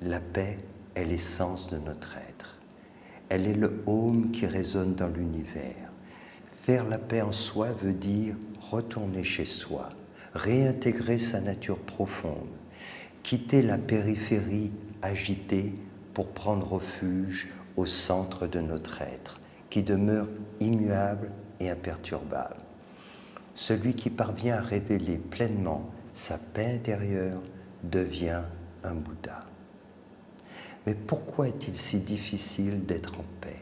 La paix est l'essence de notre être. Elle est le home qui résonne dans l'univers. Faire la paix en soi veut dire retourner chez soi, réintégrer sa nature profonde, quitter la périphérie agitée pour prendre refuge au centre de notre être, qui demeure immuable et imperturbable. Celui qui parvient à révéler pleinement sa paix intérieure devient un Bouddha. Mais pourquoi est-il si difficile d'être en paix?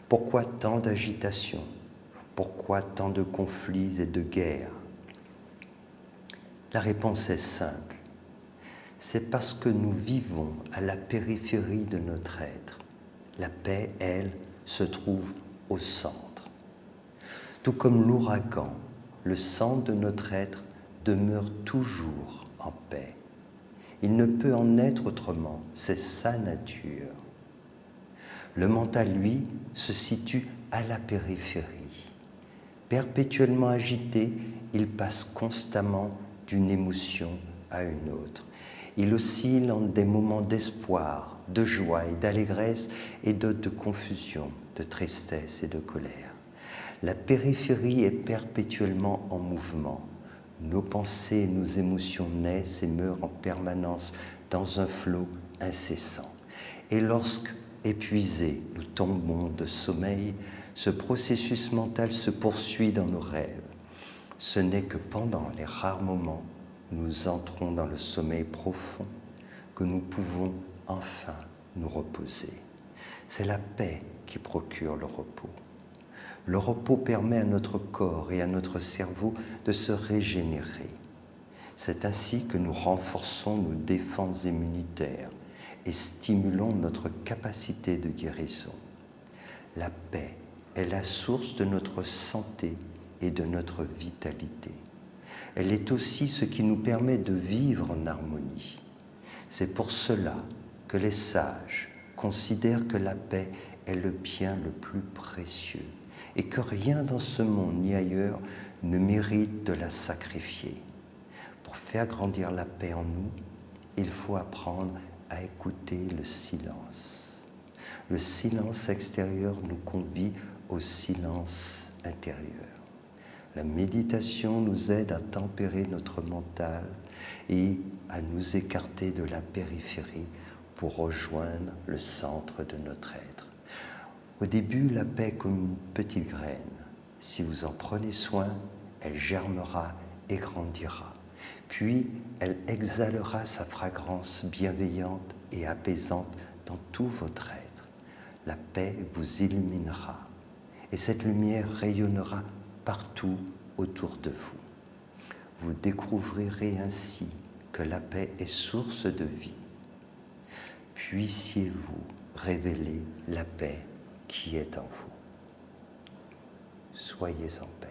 Pourquoi tant d'agitation? Pourquoi tant de conflits et de guerres? La réponse est simple. C'est parce que nous vivons à la périphérie de notre être. La paix, elle, se trouve au centre. Tout comme l'ouragan, le centre de notre être demeure toujours en paix. Il ne peut en être autrement, c'est sa nature. Le mental, lui, se situe à la périphérie. Perpétuellement agité, il passe constamment d'une émotion à une autre. Il oscille entre des moments d'espoir, de joie et d'allégresse et d'autres de confusion, de tristesse et de colère. La périphérie est perpétuellement en mouvement. Nos pensées et nos émotions naissent et meurent en permanence dans un flot incessant. Et lorsque, épuisés, nous tombons de sommeil, ce processus mental se poursuit dans nos rêves. Ce n'est que pendant les rares moments où nous entrons dans le sommeil profond que nous pouvons enfin nous reposer. C'est la paix qui procure le repos. Le repos permet à notre corps et à notre cerveau de se régénérer. C'est ainsi que nous renforçons nos défenses immunitaires et stimulons notre capacité de guérison. La paix est la source de notre santé et de notre vitalité. Elle est aussi ce qui nous permet de vivre en harmonie. C'est pour cela que les sages considèrent que la paix est le bien le plus précieux et que rien dans ce monde ni ailleurs ne mérite de la sacrifier. Pour faire grandir la paix en nous, il faut apprendre à écouter le silence. Le silence extérieur nous convie au silence intérieur. La méditation nous aide à tempérer notre mental et à nous écarter de la périphérie pour rejoindre le centre de notre être. Au début, la paix est comme une petite graine. Si vous en prenez soin, elle germera et grandira. Puis, elle exhalera sa fragrance bienveillante et apaisante dans tout votre être. La paix vous illuminera et cette lumière rayonnera partout autour de vous. Vous découvrirez ainsi que la paix est source de vie. Puissiez-vous révéler la paix qui est en vous. Soyez en paix.